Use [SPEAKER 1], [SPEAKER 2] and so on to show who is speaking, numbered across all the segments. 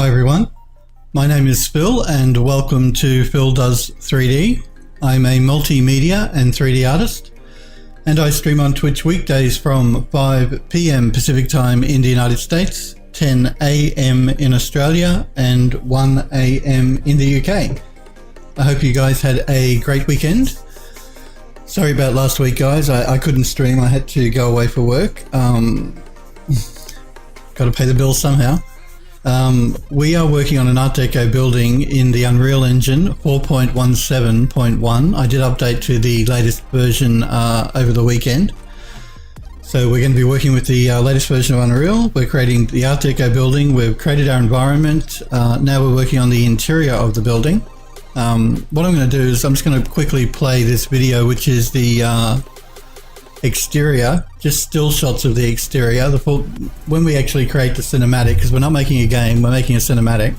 [SPEAKER 1] Hi everyone, my name is Phil and welcome to Phil Does 3D. I'm a multimedia and 3D artist and I stream on Twitch weekdays from 5 PM Pacific time in the United States, 10 AM in Australia and 1 AM in the UK. I hope you guys had a great weekend. Sorry about last week guys, I couldn't stream, I had to go away for work. Got to pay the bills somehow. We are working on an Art Deco building in the Unreal Engine 4.17.1. I did update to the latest version over the weekend. So we're going to be working with the latest version of Unreal. We're creating the Art Deco building. We've created our environment. Now we're working on the interior of the building. What I'm going to do is I'm just going to quickly play this video, which is the exterior, just still shots of the exterior. When we actually create the cinematic, because we're not making a game, we're making a cinematic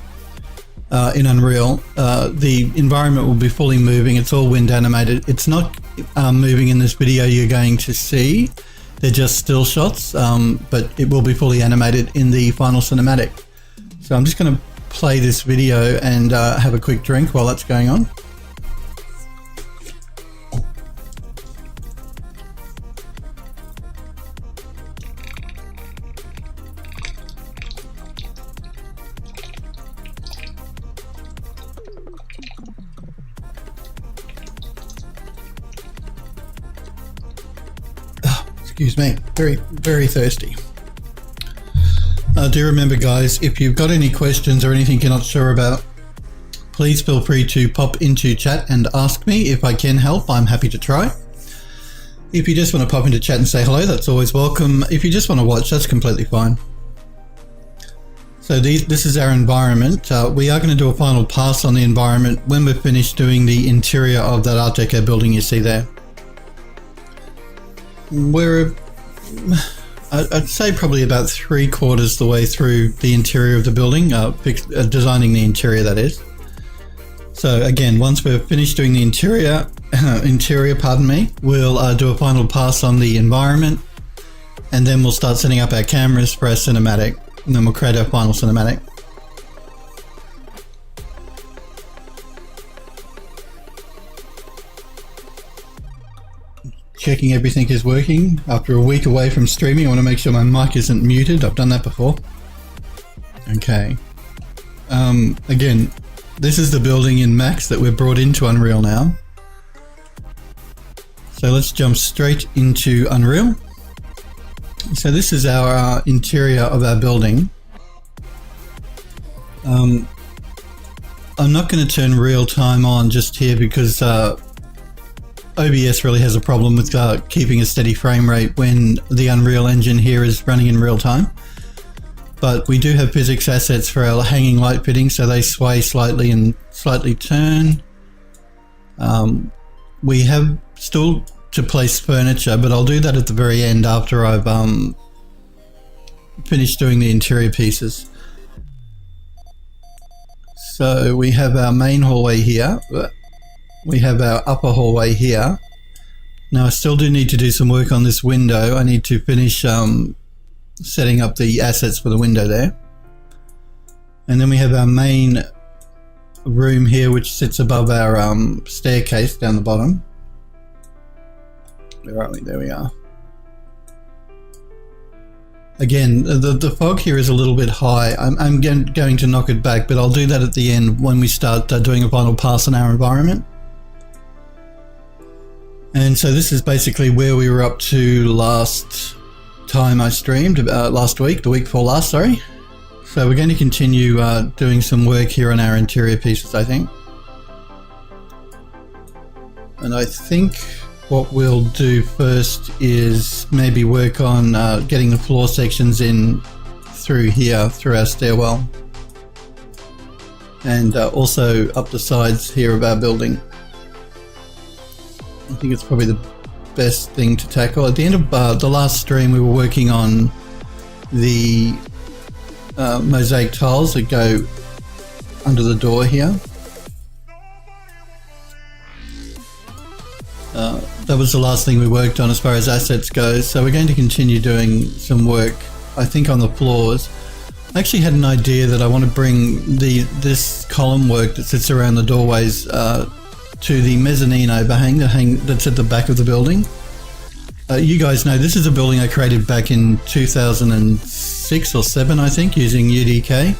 [SPEAKER 1] in Unreal, the environment will be fully moving. It's all wind animated. It's not moving in this video you're going to see. They're just still shots, but it will be fully animated in the final cinematic. So I'm just going to play this video and have a quick drink while that's going on. Excuse me, very thirsty. Do remember guys, if you've got any questions or anything you're not sure about, please feel free to pop into chat and ask me. If I can help, I'm happy to try. If you just want to pop into chat and say hello, that's always welcome. If you just want to watch, that's completely fine. So this is our environment. We are going to do a final pass on the environment when we're finished doing the interior of that Art Deco building you see there. We're, I'd say probably about 3/4 the way through the interior of the building, designing the interior that is. So again, once we're finished doing the interior, pardon me, we'll do a final pass on the environment and then we'll start setting up our cameras for our cinematic and then we'll create our final cinematic. Checking everything is working. After a week away from streaming, I want to make sure my mic isn't muted. I've done that before. Okay. Again, this is the building in Max that we've brought into Unreal now. So let's jump straight into Unreal. So this is our interior of our building. I'm not going to turn real time on just here because OBS really has a problem with keeping a steady frame rate when the Unreal Engine here is running in real time. But we do have physics assets for our hanging light fittings, so they sway slightly and slightly turn. We have still to place furniture, but I'll do that at the very end after I've finished doing the interior pieces. So we have our main hallway here. We have our upper hallway here. Now I still do need to do some work on this window. I need to finish setting up the assets for the window there. And then we have our main room here which sits above our staircase down the bottom. Where are we? There we are. Again, the fog here is a little bit high. I'm going to knock it back, but I'll do that at the end when we start doing a final pass on our environment. And so this is basically where we were up to last time I streamed, last week, the week before last, sorry. So we're going to continue doing some work here on our interior pieces, I think. And I think what we'll do first is maybe work on getting the floor sections in through here, through our stairwell. And also up the sides here of our building. I think it's probably the best thing to tackle. At the end of the last stream, we were working on the mosaic tiles that go under the door here. That was the last thing we worked on as far as assets go. So we're going to continue doing some work, I think, on the floors. I actually had an idea that I want to bring this column work that sits around the doorways to the mezzanine overhang that's at the back of the building. You guys know this is a building I created back in 2006 or 7, I think, using UDK.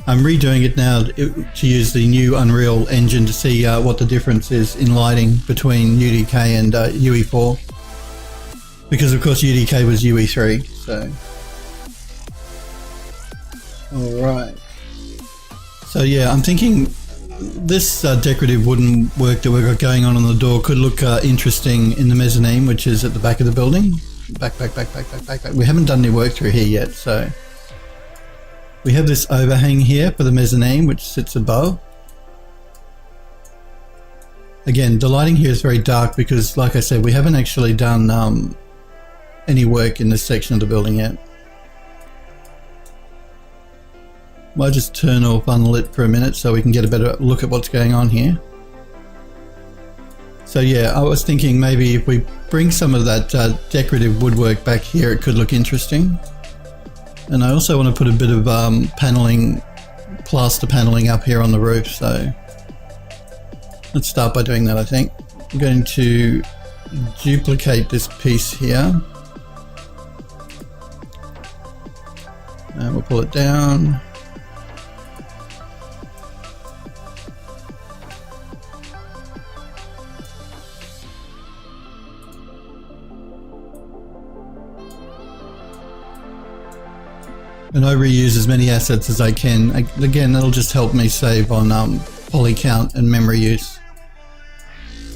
[SPEAKER 1] I'm redoing it now to use the new Unreal Engine to see what the difference is in lighting between UDK and UE4. Because of course UDK was UE3, so... Alright. So yeah, I'm thinking this decorative wooden work that we've got going on the door could look interesting in the mezzanine, which is at the back of the building. Back. We haven't done any work through here yet, so... We have this overhang here for the mezzanine, which sits above. Again, the lighting here is very dark because, like I said, we haven't actually done any work in this section of the building yet. Might just turn off unlit for a minute so we can get a better look at what's going on here. So yeah, I was thinking maybe if we bring some of that decorative woodwork back here, it could look interesting. And I also want to put a bit of paneling, plaster paneling up here on the roof, so let's start by doing that. I think I'm going to duplicate this piece here and we'll pull it down. And I reuse as many assets as I can. Again, that'll just help me save on poly count and memory use.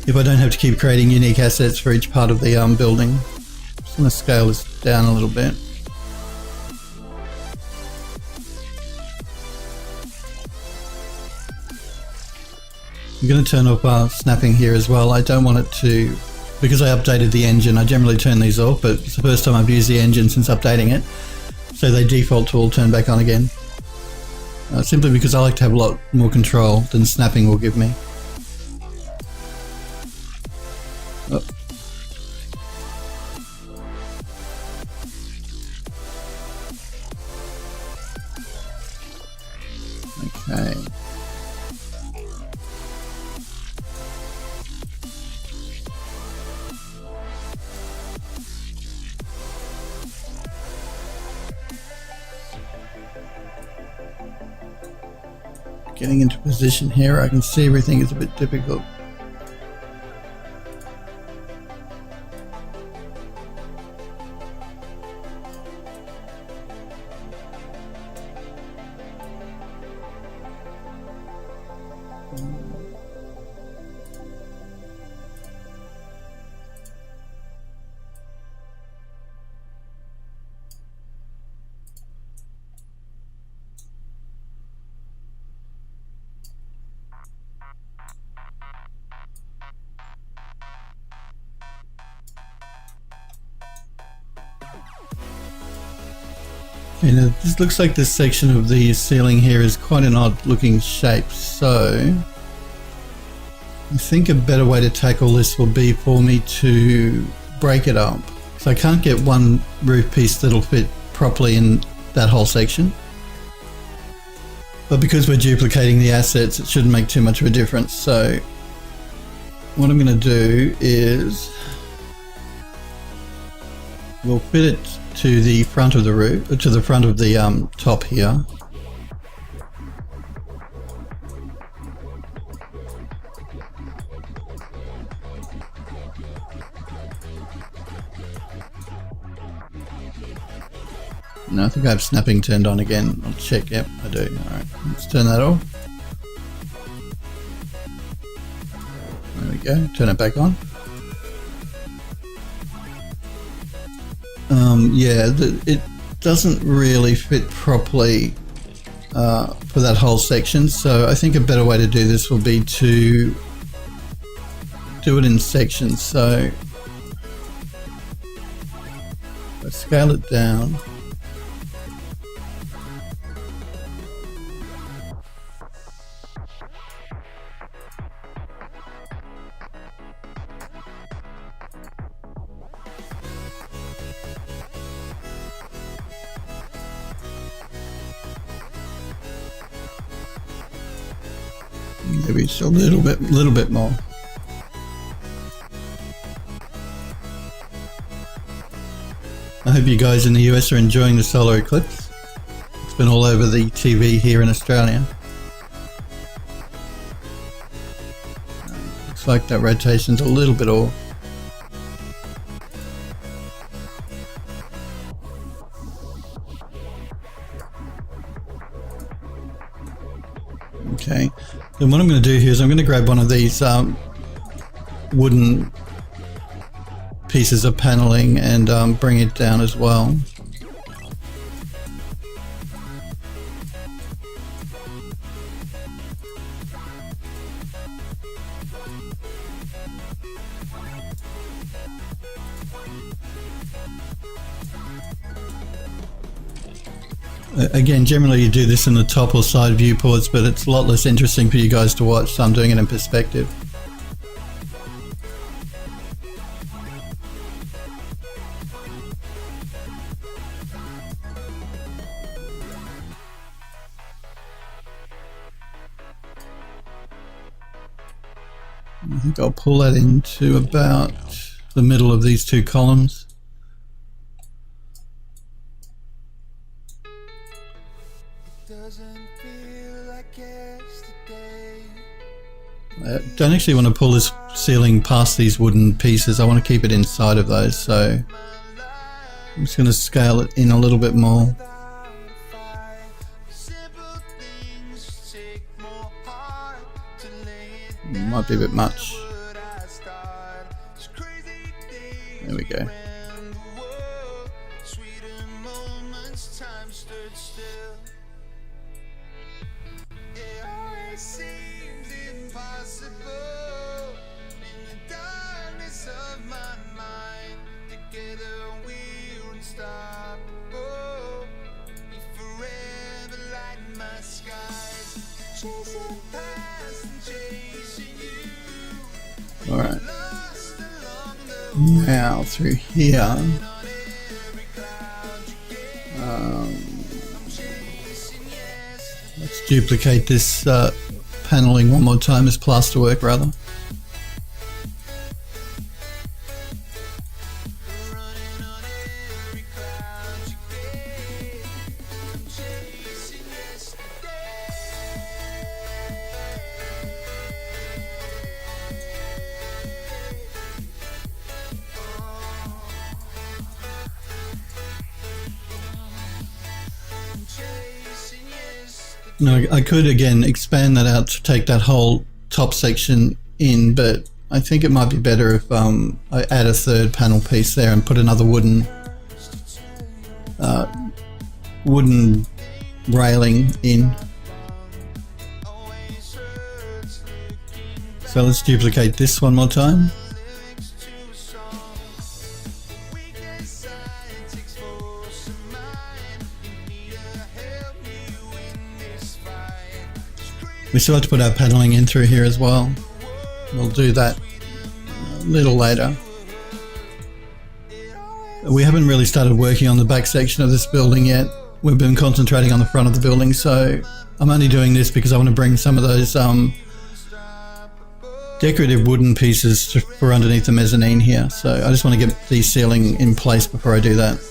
[SPEAKER 1] If I don't have to keep creating unique assets for each part of the building. I'm just going to scale this down a little bit. I'm going to turn off snapping here as well. I don't want it to, because I updated the engine, I generally turn these off, but it's the first time I've used the engine since updating it. So they default to all turn back on again. Simply because I like to have a lot more control than snapping will give me. Oh. Okay. Getting into position here, I can see everything is a bit difficult. Okay, now this looks like this section of the ceiling here is quite an odd looking shape, so I think a better way to tackle this will be for me to break it up. So I can't get one roof piece that'll fit properly in that whole section. But because we're duplicating the assets, it shouldn't make too much of a difference. So what I'm going to do is we'll fit it to the front of the roof, to the front of the top here. No, I think I have snapping turned on again. I'll check. Yep, I do. Alright, let's turn that off. There we go. Turn it back on. Yeah, it doesn't really fit properly for that whole section, so I think a better way to do this will be to do it in sections. So let's scale it down. Maybe just a little bit more. I hope you guys in the US are enjoying the solar eclipse. It's been all over the TV here in Australia. Looks like that rotation's a little bit off. Okay, then what I'm going to do here is I'm going to grab one of these wooden pieces of paneling and bring it down as well. Again, generally you do this in the top or side viewports, but it's a lot less interesting for you guys to watch, so I'm doing it in perspective. I think I'll pull that into about the middle of these two columns. I don't actually want to pull this ceiling past these wooden pieces. I want to keep it inside of those, so I'm just going to scale it in a little bit more. Might be a bit much. There we go. Alright, now through here, let's duplicate this paneling one more time, as plasterwork rather. No, I could again expand that out to take that whole top section in, but I think it might be better if I add a third panel piece there and put another wooden railing in. So let's duplicate this one more time. We still have to put our paneling in through here as well. We'll do that a little later. We haven't really started working on the back section of this building yet. We've been concentrating on the front of the building, so I'm only doing this because I want to bring some of those decorative wooden pieces for underneath the mezzanine here. So I just want to get the ceiling in place before I do that.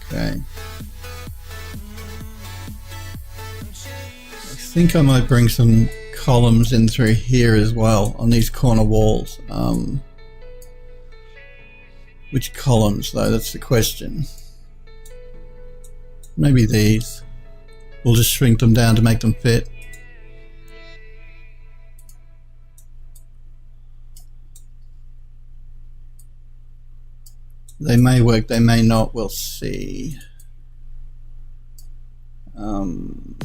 [SPEAKER 1] Okay. I think I might bring some columns in through here as well on these corner walls. Which columns though? That's the question. Maybe these. We'll just shrink them down to make them fit. They may work, they may not, we'll see. I'm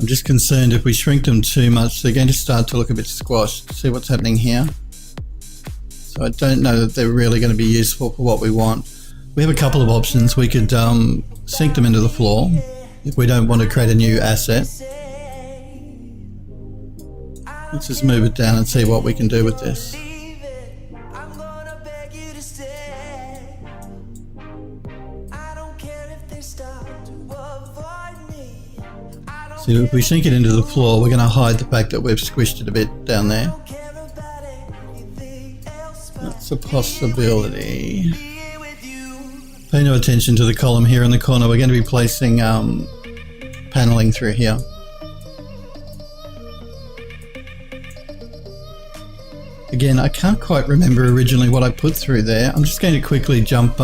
[SPEAKER 1] just concerned if we shrink them too much, they're going to start to look a bit squashed. See what's happening here? So I don't know that they're really going to be useful for what we want. We have a couple of options. We could sink them into the floor if we don't want to create a new asset. Let's just move it down and see what we can do with this. So if we sink it into the floor, we're going to hide the fact that we've squished it a bit down there. That's a possibility. Pay no attention to the column here in the corner. We're going to be placing paneling through here. Again, I can't quite remember originally what I put through there. I'm just going to quickly jump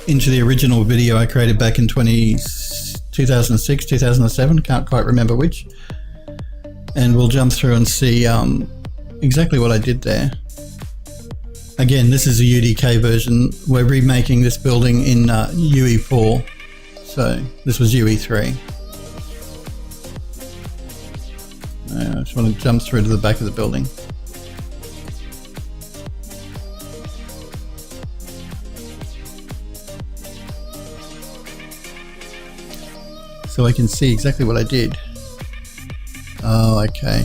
[SPEAKER 1] into the original video I created back in 2006, 2007, can't quite remember which. And we'll jump through and see exactly what I did there. Again, this is a UDK version. We're remaking this building in UE4. So this was UE3. I just want to jump through to the back of the building. So I can see exactly what I did. Oh, okay.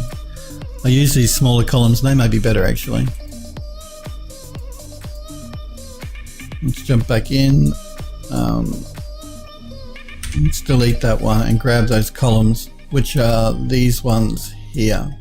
[SPEAKER 1] I use these smaller columns. They may be better, actually. Let's jump back in. Let's delete that one and grab those columns, which are these ones here.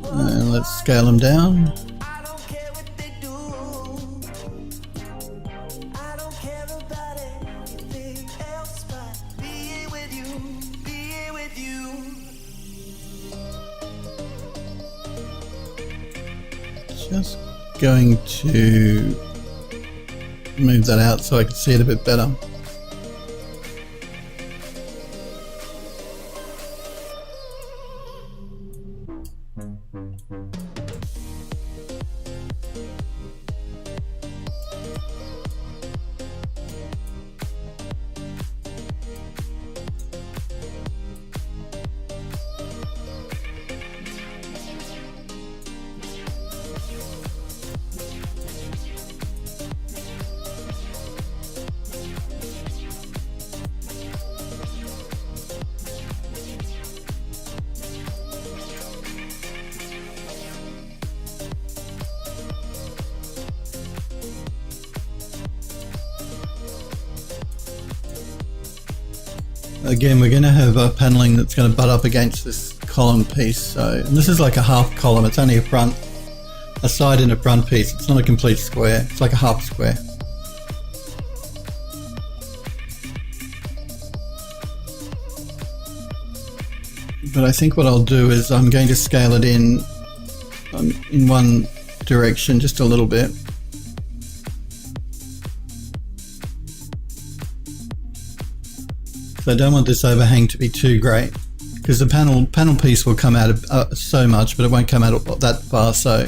[SPEAKER 1] And let's scale them down. Just going to move that out so I can see it a bit better. Again, we're going to have a paneling that's going to butt up against this column piece. So, and this is like a half column. It's only a side and a front piece. It's not a complete square. It's like a half square. But I think what I'll do is I'm going to scale it in one direction just a little bit. So I don't want this overhang to be too great, because the panel piece will come out so much, but it won't come out that far. So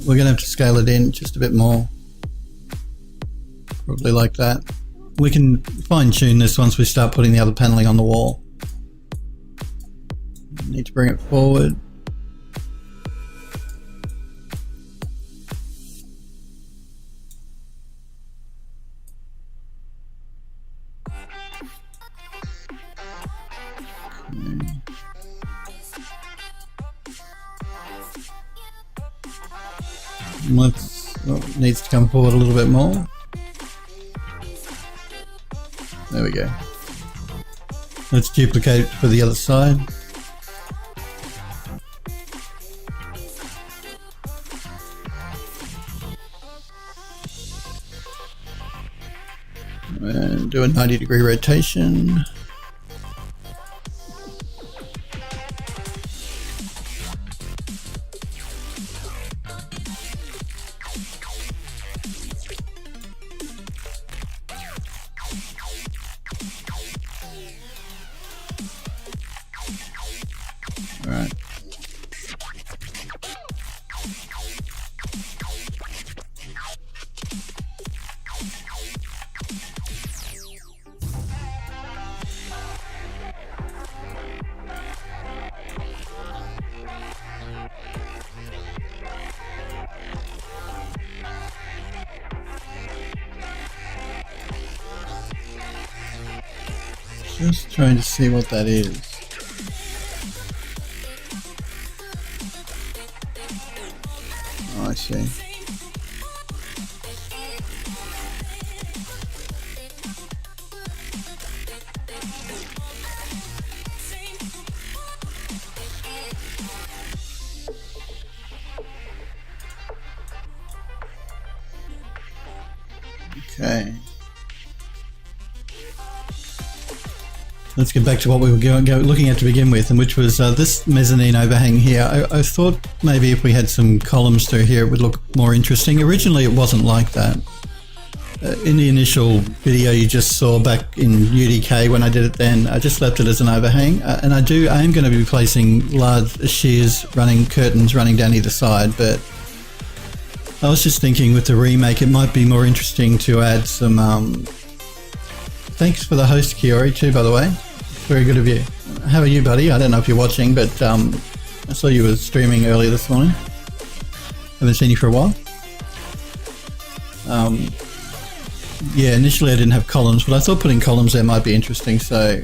[SPEAKER 1] we're going to have to scale it in just a bit more, probably like that. We can fine tune this once we start putting the other paneling on the wall. Need to bring it forward. It needs to come forward a little bit more. There we go. Let's duplicate it for the other side. And do a 90-degree rotation. Just trying to see what that is. Oh, I see. Okay. Let's get back to what we were looking at to begin with, and which was this mezzanine overhang here. I thought maybe if we had some columns through here it would look more interesting. Originally it wasn't like that. In the initial video you just saw back in UDK when I did it then, I just left it as an overhang. And I am going to be placing large shears curtains running down either side, but I was just thinking with the remake it might be more interesting to add some... Thanks for the host, Kiori, too, by the way. Very good of you. How are you, buddy? I don't know if you're watching, but I saw you were streaming earlier this morning. Haven't seen you for a while. Yeah, initially I didn't have columns, but I thought putting columns there might be interesting, so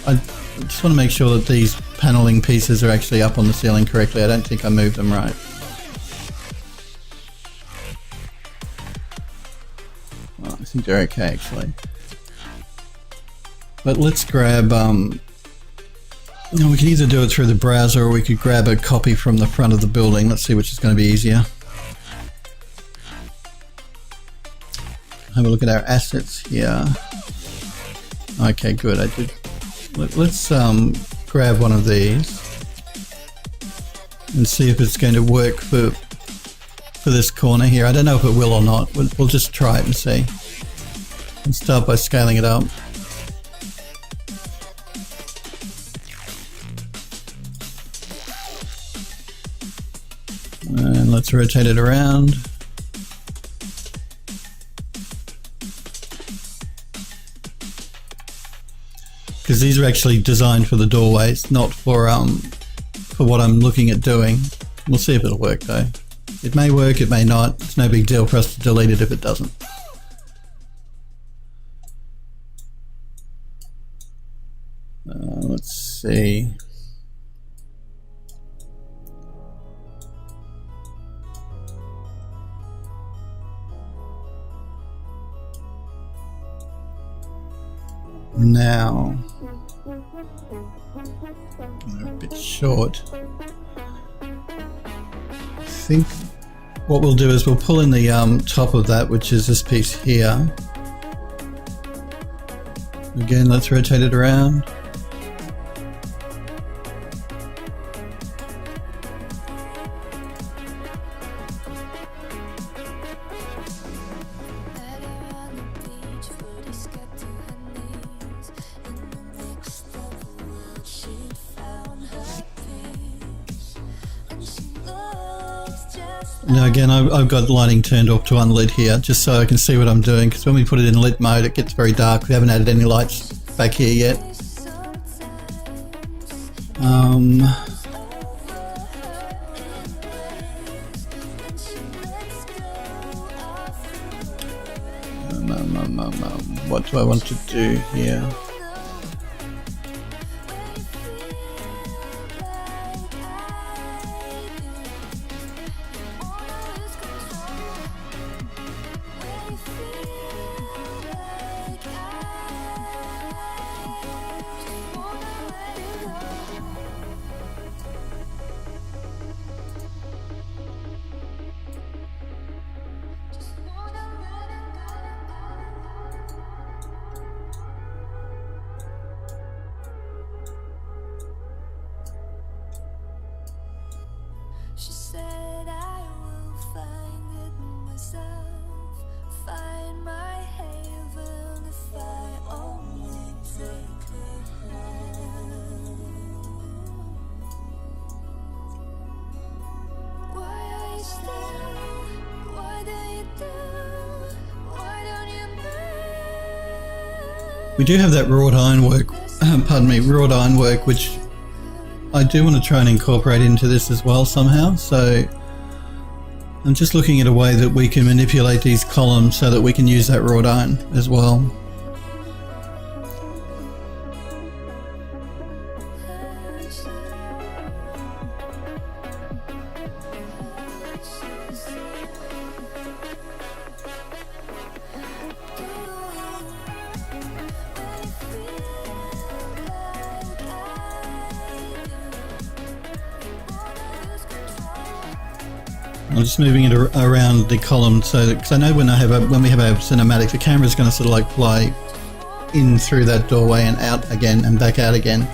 [SPEAKER 1] I just want to make sure that these paneling pieces are actually up on the ceiling correctly. I don't think I moved them right. Well, I think they're okay, actually. But let's grab, we can either do it through the browser or we could grab a copy from the front of the building. Let's see which is going to be easier. Have a look at our assets here. Okay, good. I did. Let's grab one of these and see if it's going to work for this corner here. I don't know if it will or not. We'll just try it and see. Let's start by scaling it up. And let's rotate it around. Because these are actually designed for the doorways, not for what I'm looking at doing. We'll see if it'll work though. It may work, it may not. It's no big deal for us to delete it if it doesn't. Let's see. Now, they're a bit short. I think what we'll do is we'll pull in the top of that, which is this piece here. Again, let's rotate it around. Now again, I've got lighting turned off to unlit here, just so I can see what I'm doing, because when we put it in lit mode it gets very dark. We haven't added any lights back here yet. What do I want to do here? We do have that wrought ironwork, wrought ironwork, which I do want to try and incorporate into this as well somehow. So I'm just looking at a way that we can manipulate these columns so that we can use that wrought iron as well. I'm just moving it around the column so that, because I know when we have a cinematic, the camera is going to sort of like fly in through that doorway and out again and back out again.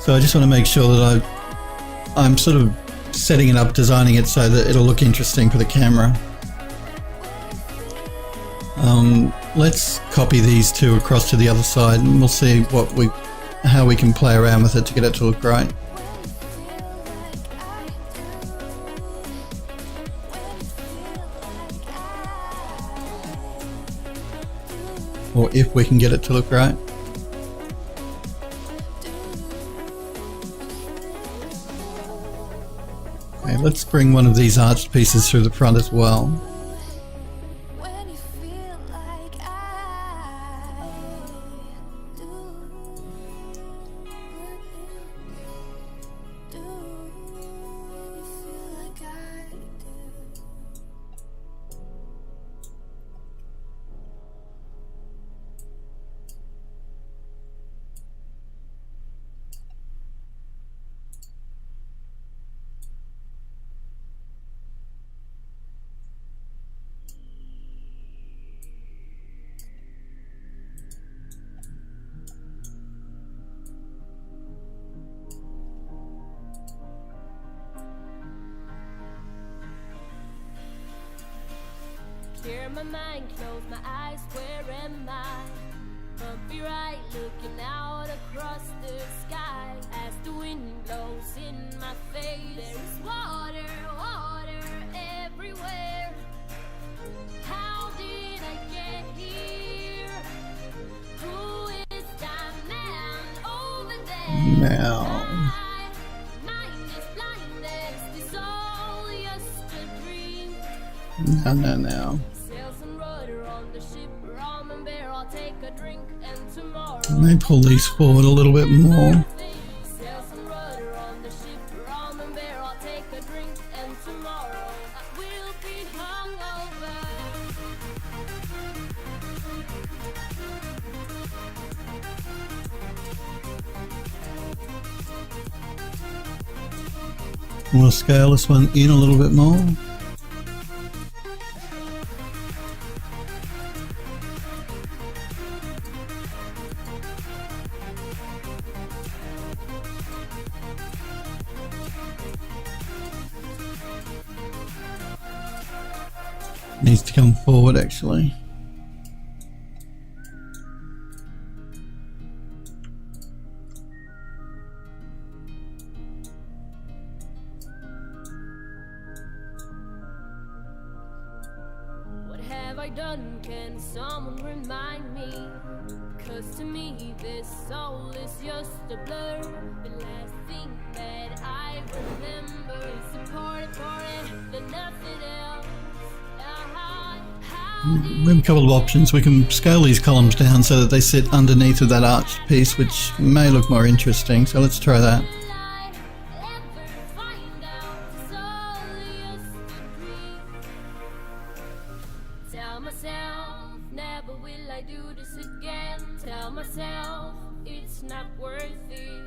[SPEAKER 1] So I just want to make sure that I'm sort of setting it up, designing it so that it'll look interesting for the camera. Let's copy these two across to the other side and we'll see how we can play around with it to get it to look great. Or if we can get it to look right. Okay, let's bring one of these arched pieces through the front as well.
[SPEAKER 2] Clear my mind, close my eyes, where am I? Bumpy right, looking out across the sky. As the wind blows in my face, there's water, water everywhere. How did I get here? Who is that man over there?
[SPEAKER 1] Now. No. I may pull these forward a little bit more. We'll scale this one in a little bit more. Needs to come forward actually.
[SPEAKER 2] What have I done? Can someone remind me? 'Cause to me this soul is just a blur. The last thing that I remember is the party, the nothing else.
[SPEAKER 1] We have a couple of options. We can scale these columns down so that they sit underneath of that arched piece, which may look more interesting. So let's try that.
[SPEAKER 2] Tell myself, never will I do this again. Tell myself, it's not worth it.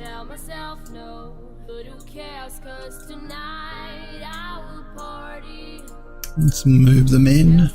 [SPEAKER 2] Tell myself, no, but who cares? 'Cause tonight I will party.
[SPEAKER 1] Let's move them in.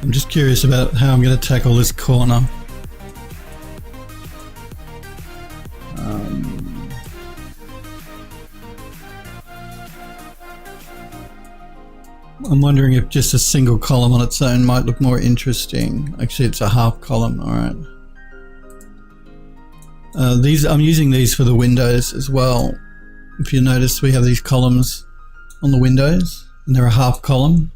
[SPEAKER 1] I'm just curious about how I'm going to tackle this corner. I'm wondering if just a single column on its own might look more interesting. Actually, it's a half column. All right. I'm using these for the windows as well. If you notice, we have these columns on the windows, and they're a half column.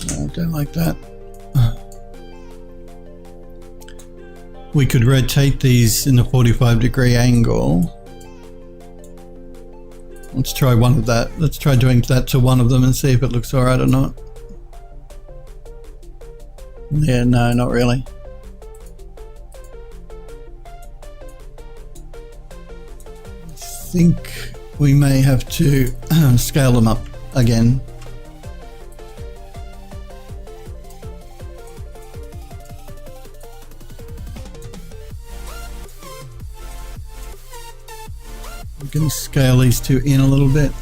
[SPEAKER 1] I don't like that. We could rotate these in a 45-degree angle. Let's try one of that. Let's try doing that to one of them and see if it looks alright or not. Yeah, no, not really. I think we may have to scale them up again. I'm going to scale these two in a little bit.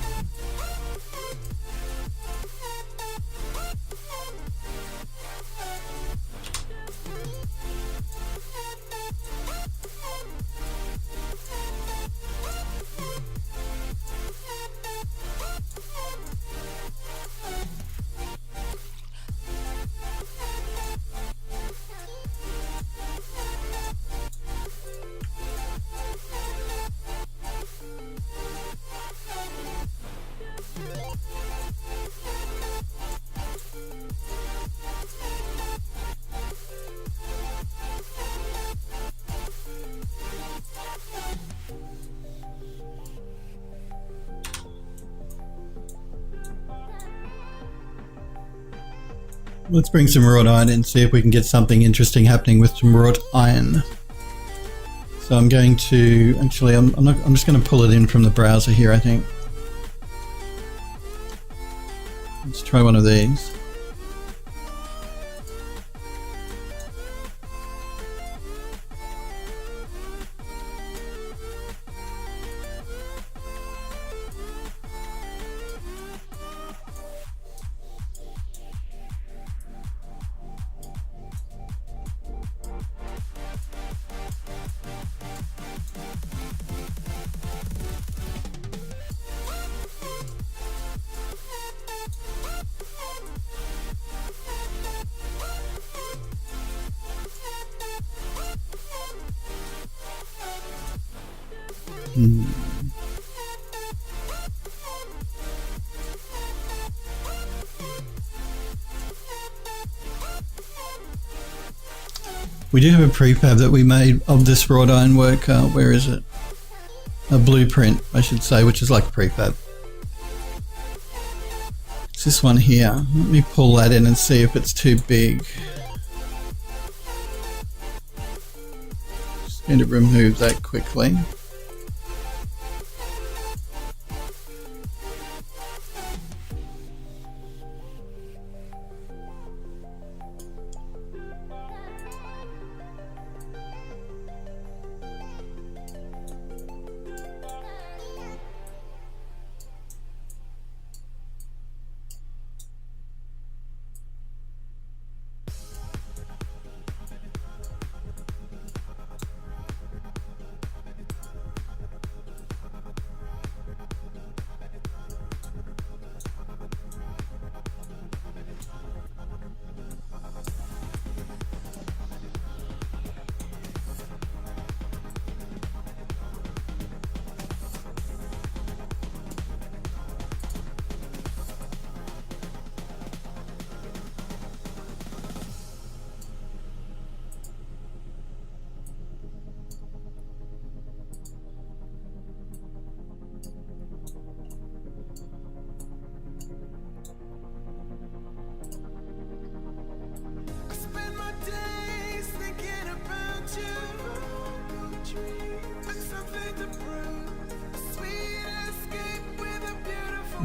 [SPEAKER 1] Let's bring some wrought iron in and see if we can get something interesting happening with some wrought iron. So I'm going to, actually I'm just going to pull it in from the browser here, I think. Let's try one of these. We do have a prefab that we made of this wrought iron work. Where is it? A blueprint, I should say, which is like a prefab. It's this one here. Let me pull that in and see if it's too big. Just going to remove that quickly.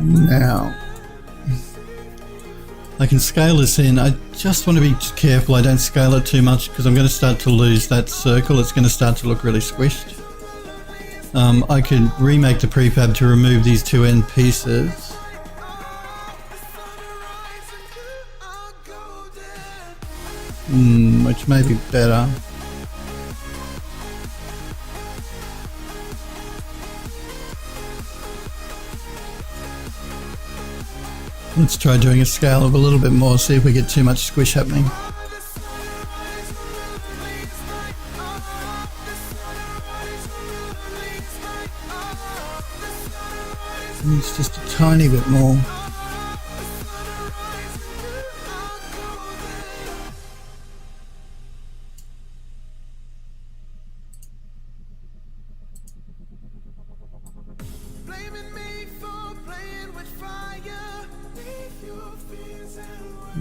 [SPEAKER 1] Now, I can scale this in. I just want to be careful I don't scale it too much because I'm going to start to lose that circle. It's going to start to look really squished. I could remake the prefab to remove these two end pieces. Which may be better. Let's try doing a scale of a little bit more, see if we get too much squish happening. It's just a tiny bit more.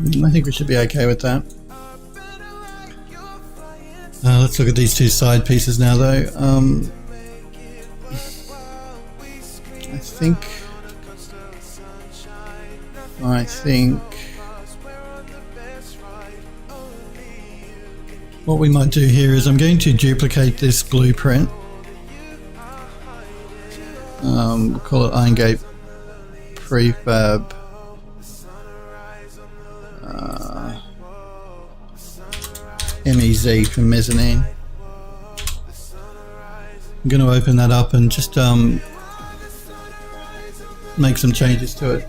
[SPEAKER 1] I think we should be okay with that. Let's look at these two side pieces now though. I think what we might do here is I'm going to duplicate this blueprint. We'll call it Iron Gate Prefab. MEZ for mezzanine. I'm going to open that up and just make some changes to it.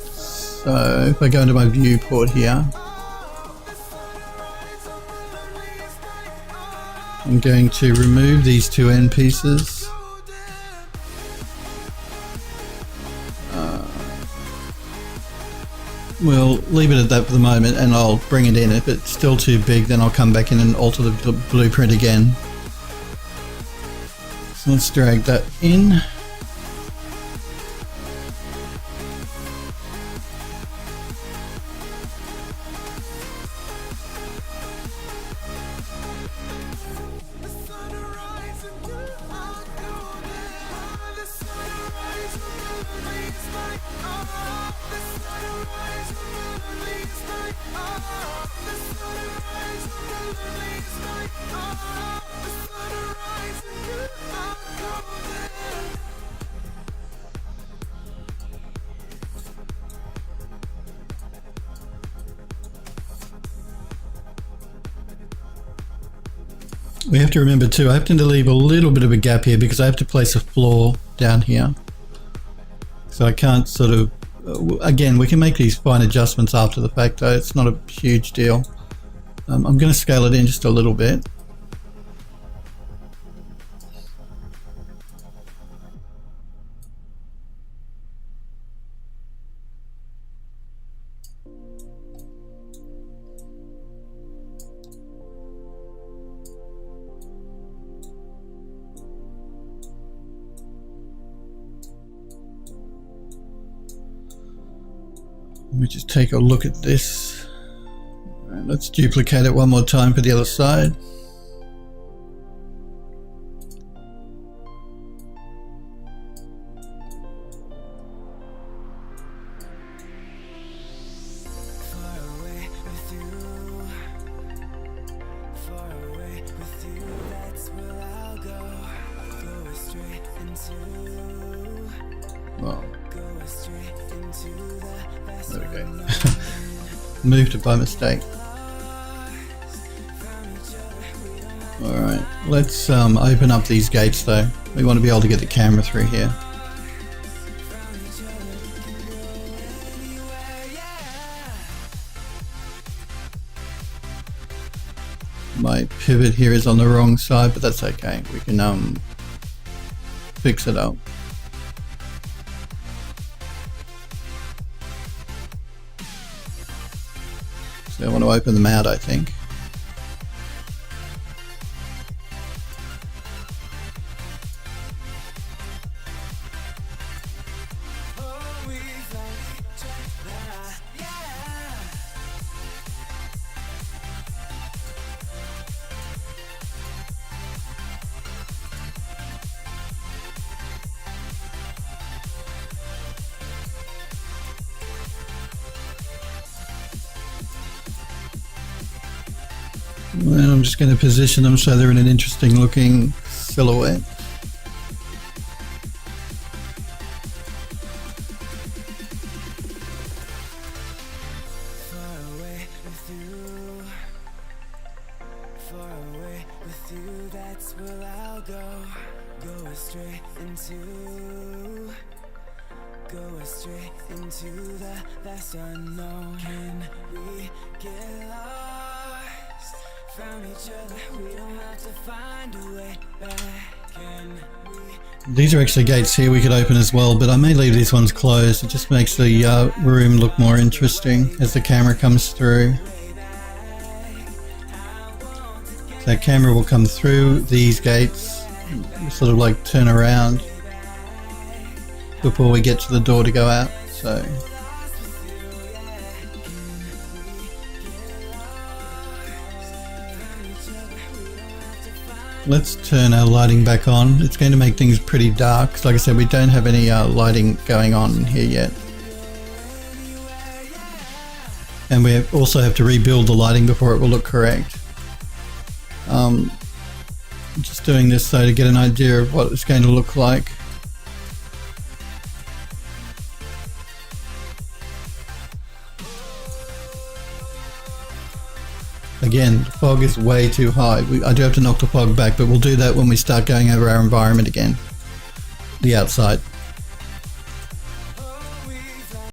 [SPEAKER 1] So if I go into my viewport here, I'm going to remove these two end pieces. We'll leave it at that for the moment and I'll bring it in. If it's still too big, then I'll come back in and alter the blueprint again. So let's drag that in. We have to remember too, I have to leave a little bit of a gap here because I have to place a floor down here. So I can't sort of, again, we can make these fine adjustments after the fact though, it's not a huge deal. I'm going to scale it in just a little bit. Let me just take a look at this. Right, let's duplicate it one more time for the other side. Moved it by mistake. Alright, let's open up these gates though. We want to be able to get the camera through here. My pivot here is on the wrong side, but that's okay. We can fix it up. So I want to open them out, I think. And I'm just going to position them so they're in an interesting looking silhouette. These are actually gates here we could open as well, but I may leave these ones closed. It just makes the room look more interesting as the camera comes through. So that camera will come through these gates, sort of like turn around before we get to the door to go out. So Let's turn our lighting back on. It's going to make things pretty dark. 'Cause like I said, we don't have any lighting going on here yet. And we also have to rebuild the lighting before it will look correct. Just doing this so to get an idea of what it's going to look like. Again, the fog is way too high. I do have to knock the fog back, but we'll do that when we start going over our environment again. The outside.